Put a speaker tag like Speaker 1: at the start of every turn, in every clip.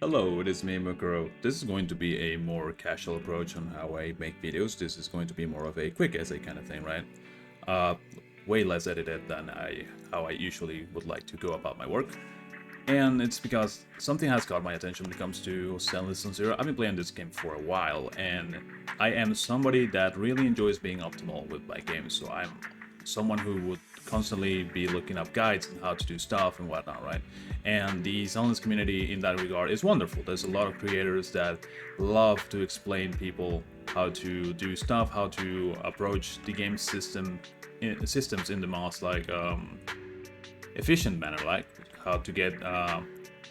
Speaker 1: Hello, it is me, Mukuro. This is going to be a more casual approach on how I make videos. This is going to be more of a quick essay kind of thing, right? Uh, Way less edited than how I usually would like to go about my work. And it's because something has caught my attention when it comes to Stainless Zero. I've been playing this game for a while, and I am somebody that really enjoys being optimal with my games. So I'm someone who would constantly be looking up guides on how to do stuff and whatnot, right? And the Stainless community in that regard is wonderful. There's a lot of creators that love to explain people how to do stuff, how to approach the game systems in the most efficient manner, like how to get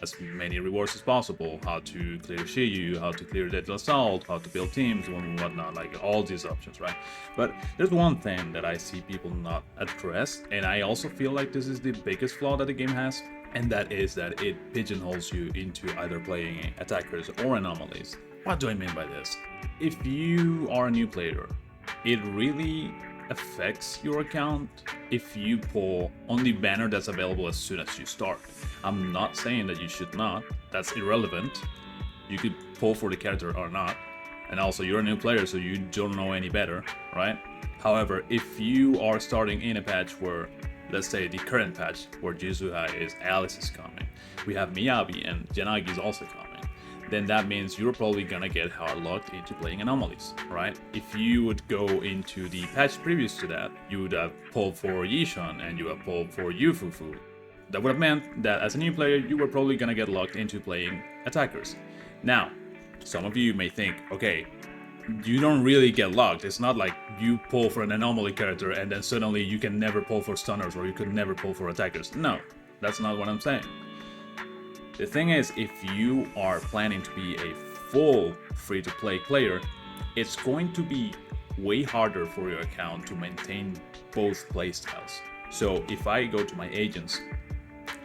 Speaker 1: as many rewards as possible, how to clear Shiyu, how to clear Deadly Assault, how to build teams, and whatnot, like all these options, right? But there's one thing that I see people not address, and I also feel like this is the biggest flaw that the game has, and that is that it pigeonholes you into either playing attackers or anomalies. What do I mean by this? If you are a new player, it really affects your account if you pull on the banner that's available as soon as you start. I'm not saying that you should not, that's irrelevant. You could pull for the character or not, and also you're a new player so you don't know any better, right? However, if you are starting in a patch where, let's say the current patch where Jizuha is Alice is coming, we have Miyabi and Janagi is also coming, then that means you're probably gonna get hard locked into playing anomalies, right? If you would go into the patch previous to that, you would have pulled for Yishan and you have pulled for Yufufu. That would have meant that as a new player, you were probably gonna get locked into playing attackers. Now, some of you may think, okay, you don't really get locked. It's not like you pull for an anomaly character and then suddenly you can never pull for stunners or you could never pull for attackers. No, that's not what I'm saying. The thing is, if you are planning to be a full free-to-play player, it's going to be way harder for your account to maintain both playstyles. So if I go to my agents,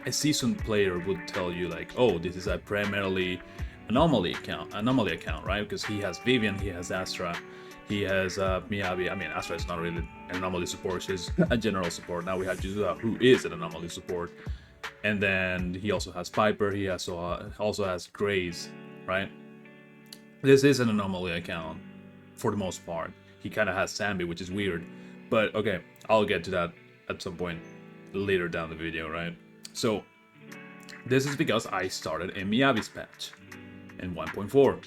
Speaker 1: a seasoned player would tell you like, oh, this is a primarily anomaly account, right? Because he has Vivian, he has Astra, he has Miyabi. I mean, Astra is not really an anomaly support; she's a general support. Now we have Jizuha, who is an anomaly support, and then he also has Piper. He also has Grace, right? This is an anomaly account for the most part. He kind of has Sambi, which is weird, but okay, I'll get to that at some point later down the video, right? So this is because I started in Miyabi's patch in 1.4,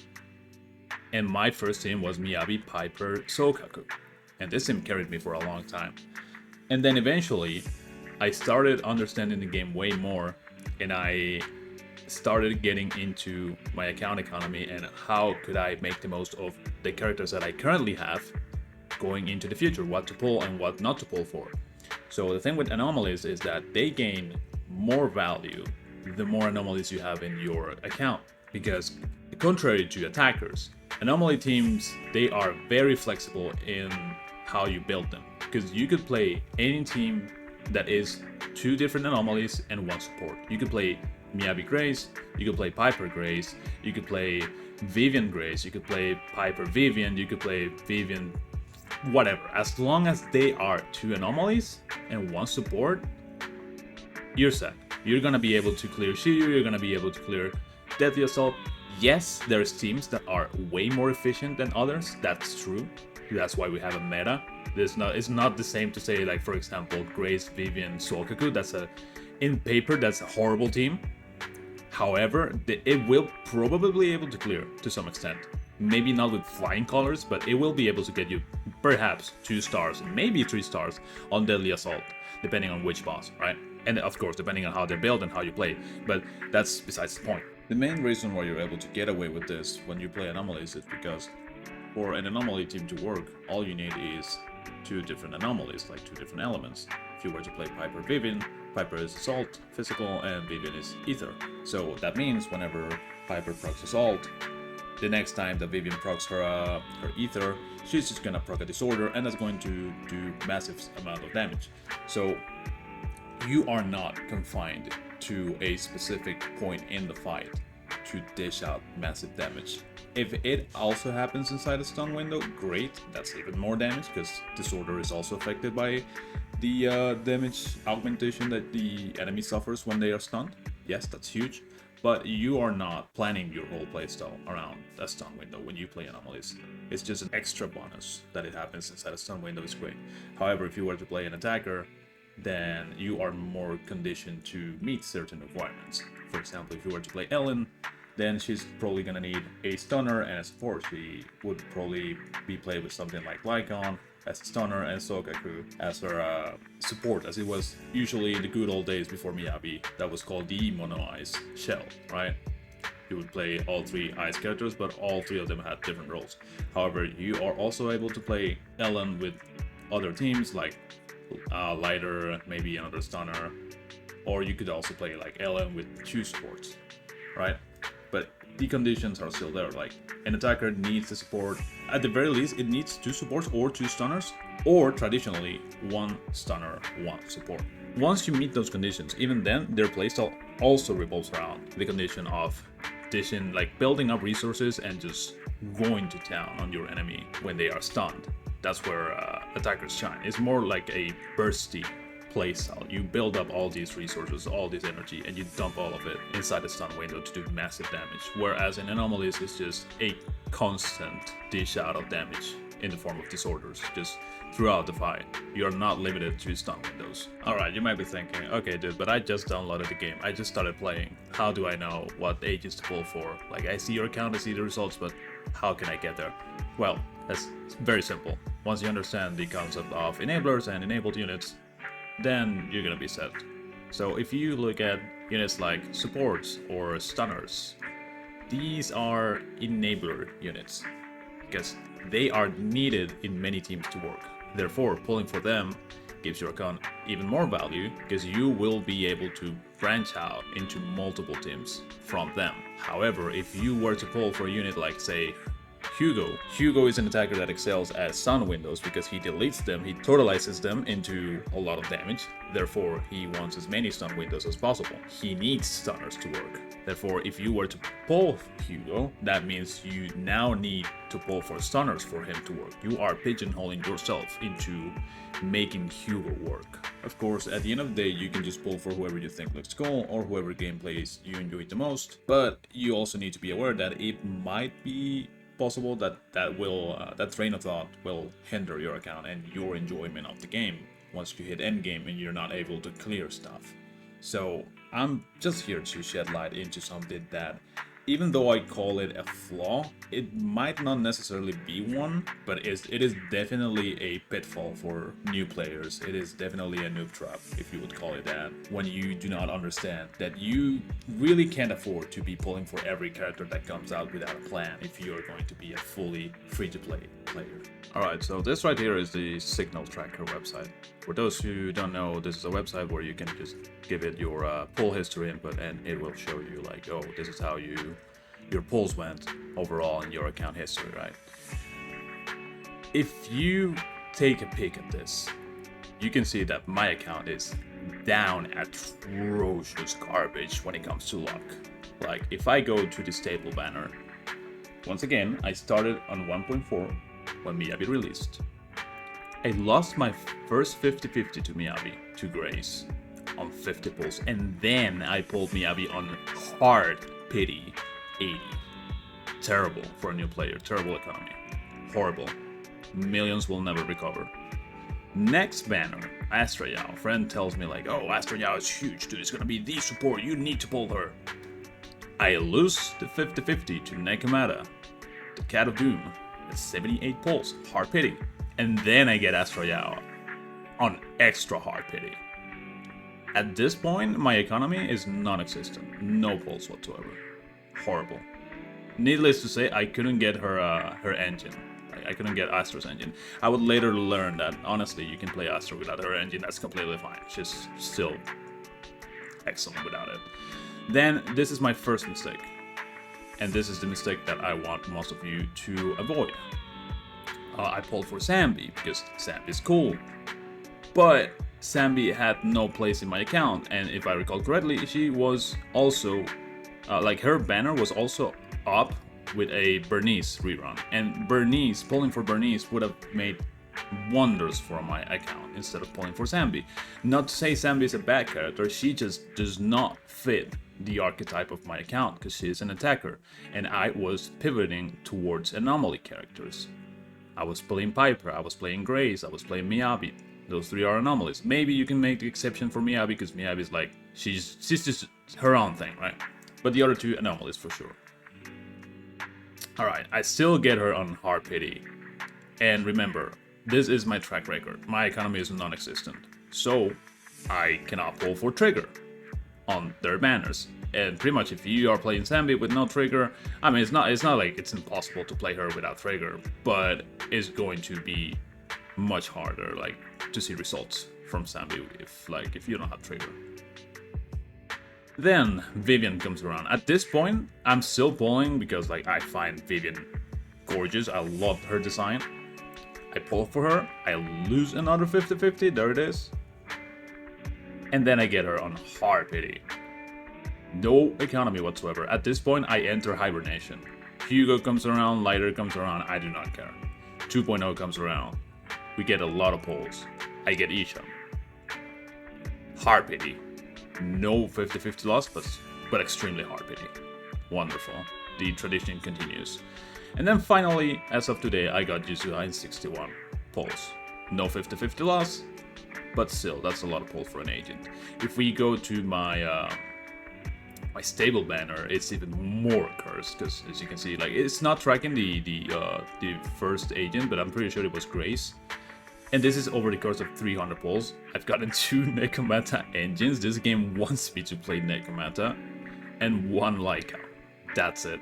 Speaker 1: and my first team was Miyabi, Piper, Sokaku, and this team carried me for a long time. And then eventually, I started understanding the game way more, and I started getting into my account economy and how could I make the most of the characters that I currently have going into the future, what to pull and what not to pull for. So the thing with anomalies is that they gain more value the more anomalies you have in your account, because contrary to attackers, anomaly teams, they are very flexible in how you build them, because you could play any team that is two different anomalies and one support. You could play Miyabi Grace, you could play Piper Grace, you could play Vivian Grace, you could play Piper Vivian, you could play Vivian whatever. As long as they are two anomalies and one support, you're set. You're gonna be able to clear Shiyu, you're gonna be able to clear Deadly Assault. Yes, there's teams that are way more efficient than others, that's true. That's why we have a meta. It's not the same to say, like, for example, Grace, Vivian, Solkaku, in paper, that's a horrible team. However, it will probably be able to clear to some extent. Maybe not with flying colors, but it will be able to get you perhaps 2 stars, maybe 3 stars on Deadly Assault, depending on which boss, right? And of course, depending on how they build and how you play, but that's besides the point. The main reason why you're able to get away with this when you play anomalies is because for an anomaly team to work, all you need is 2 different anomalies, like 2 different elements. If you were to play Piper Vivian, Piper is Assault, Physical, and Vivian is Ether. So that means whenever Piper procs Assault, the next time that Vivian procs her Ether, she's just gonna proc a Disorder, and that's going to do massive amount of damage. So you are not confined to a specific point in the fight to dish out massive damage. If it also happens inside a stun window, great, that's even more damage, because Disorder is also affected by the damage augmentation that the enemy suffers when they are stunned. Yes, that's huge. but you are not planning your whole playstyle around a stun window when you play anomalies. It's just an extra bonus that it happens inside a stun window is great. However, if you were to play an attacker, then you are more conditioned to meet certain requirements. For example, if you were to play Ellen, then she's probably gonna need a stunner and a support. She would probably be played with something like Lycon as a stunner and Sokaku as her support, as it was usually in the good old days before Miyabi. That was called the Mono Ice Shell, right? You would play all 3 ice characters, but all 3 of them had different roles. However, you are also able to play Ellen with other teams like Lighter, maybe another stunner, or you could also play like Ellen with 2 supports, right? But the conditions are still there. Like, an attacker needs the support. At the very least, it needs 2 supports or 2 stunners, or traditionally 1 stunner, 1 support. Once you meet those conditions, even then, their playstyle also revolves around the condition of dishing, like building up resources and just going to town on your enemy when they are stunned. That's where attackers shine. It's more like a bursty playstyle. You build up all these resources, all this energy, and you dump all of it inside the stun window to do massive damage. Whereas in Anomalies, it's just a constant dish out of damage in the form of disorders, just throughout the fight. You're not limited to stun windows. Alright, you might be thinking, okay dude, but I just downloaded the game, I just started playing. How do I know what agents to pull for? Like, I see your account, I see the results, but how can I get there? Well, that's very simple. Once you understand the concept of enablers and enabled units, then you're gonna be set. So if you look at units like supports or stunners, these are enabler units because they are needed in many teams to work. Therefore, pulling for them gives your account even more value because you will be able to branch out into multiple teams from them. However, if you were to pull for a unit like, say, Hugo is an attacker that excels at stun windows because he deletes them, he totalizes them into a lot of damage. Therefore, he wants as many stun windows as possible. He needs stunners to work. Therefore, if you were to pull Hugo, that means you now need to pull for stunners for him to work. You are pigeonholing yourself into making Hugo work. Of course, at the end of the day, you can just pull for whoever you think looks cool or whoever gameplays you enjoy the most, but you also need to be aware that it might be possible that that train of thought will hinder your account and your enjoyment of the game once you hit endgame and you're not able to clear stuff. So I'm just here to shed light into something that, even though I call it a flaw, it might not necessarily be one, but it is definitely a pitfall for new players. It is definitely a noob trap, if you would call it that, when you do not understand that you really can't afford to be pulling for every character that comes out without a plan if you're going to be a fully free-to-play player. Alright, so this right here is the Signal Tracker website. For those who don't know, this is a website where you can just give it your pull history input and it will show you like, oh, this is how your pulls went overall in your account history, right? If you take a peek at this, you can see that my account is down atrocious garbage when it comes to luck. Like, if I go to the stable banner, once again, I started on 1.4 when Miyabi released. I lost my first 50-50 to Miyabi, to Grace, on 50 pulls, and then I pulled Miyabi on hard pity 80. Terrible for a new player, terrible economy, horrible. Millions will never recover. Next banner, Astra Yao. Friend tells me like, oh, Astra Yao is huge, dude, it's gonna be the support, you need to pull her. I lose the 50-50 to Nekomata, the Cat of Doom, at 78 pulls, hard pity. And then I get Astra Yao on extra hard pity. At this point, my economy is non-existent, no pulls whatsoever. Horrible. Needless to say, I couldn't get her engine. I couldn't get Astra's engine. I would later learn that, honestly, you can play Astra without her engine, that's completely fine. She's still excellent without it. Then, this is my first mistake. And this is the mistake that I want most of you to avoid. I pulled for Zambi, because Zambi is cool. But Zambi had no place in my account, and if I recall correctly, she was also, like, her banner was also up with a Bernice rerun. And Bernice, pulling for Bernice would have made wonders for my account instead of pulling for Zambi. Not to say Zambi is a bad character, she just does not fit the archetype of my account because she's an attacker, and I was pivoting towards Anomaly characters. I was playing Piper, I was playing Grace, I was playing Miyabi. Those three are anomalies. Maybe you can make the exception for Miyabi because Miyabi is like, she's just her own thing, right? But the other two anomalies for sure. Alright, I still get her on hard pity. And remember, this is my track record. My economy is non-existent. So, I cannot pull for trigger on their banners. And pretty much if you are playing Zambi with no trigger, I mean, it's not like it's impossible to play her without trigger, but it's going to be much harder, like, to see results from Zambi if you don't have trigger. Then Vivian comes around. At this point, I'm still pulling because like I find Vivian gorgeous. I love her design. I pull for her. I lose another 50-50. There it is. And then I get her on hard pity. No economy whatsoever. At this point, I enter hibernation. Hugo comes around. Lighter comes around. I do not care. 2.0 comes around. We get a lot of pulls. I get Isha. Hard pity. No 50-50 loss, but extremely hard pity. Wonderful. The tradition continues. And then finally, as of today, I got Yuzuna in 61 pulls. No 50-50 loss, but still, that's a lot of pulls for an agent. If we go to my my stable banner, it's even more cursed, because as you can see, like it's not tracking the first agent, but I'm pretty sure it was Grace. And this is over the course of 300 pulls. I've gotten 2 Nekomata engines. This game wants me to play Nekomata. And 1 Leica. That's it.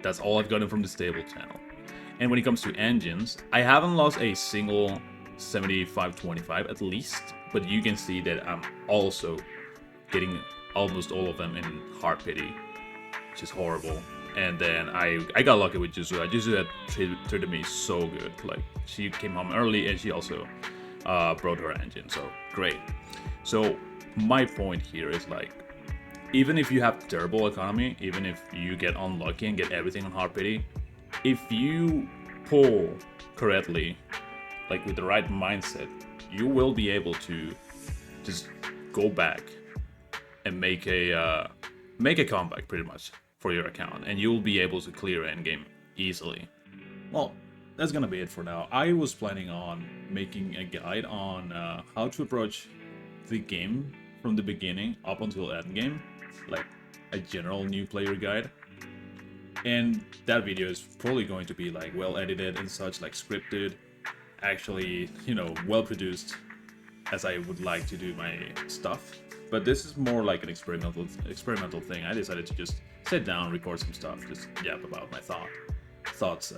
Speaker 1: That's all I've gotten from the stable channel. And when it comes to engines, I haven't lost a single 75-25 at least. But you can see that I'm also getting almost all of them in hard pity. Which is horrible. And then I got lucky with Yuzuna. Yuzuna treated me so good. Like, she came home early and she also brought her engine. So, great. So, my point here is like, even if you have terrible economy, even if you get unlucky and get everything on hard pity, if you pull correctly, like with the right mindset, you will be able to just go back and make a comeback pretty much for your account, and you'll be able to clear endgame easily. Well, that's gonna be it for now. I was planning on making a guide on how to approach the game from the beginning up until endgame, like a general new player guide. And that video is probably going to be like well edited and such, like scripted, actually, you know, well produced as I would like to do my stuff. But this is more like an experimental thing. I decided to just sit down, record some stuff, just yap about my thoughts.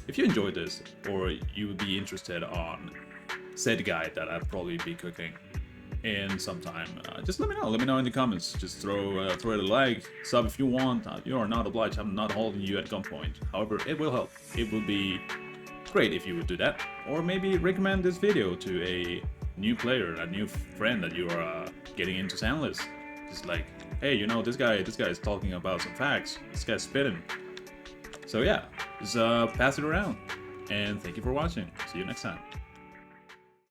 Speaker 1: If you enjoyed this, or you would be interested on said guide that I'll probably be cooking in some time, just let me know. Let me know in the comments. Just throw it a like, sub if you want. You are not obliged. I'm not holding you at gunpoint. However, it will help. It would be great if you would do that, or maybe recommend this video to a new player, a new friend that you are getting into Sandless. Just like, hey, you know, this guy is talking about some facts. This guy's spitting. So yeah, just pass it around. And thank you for watching. See you next time.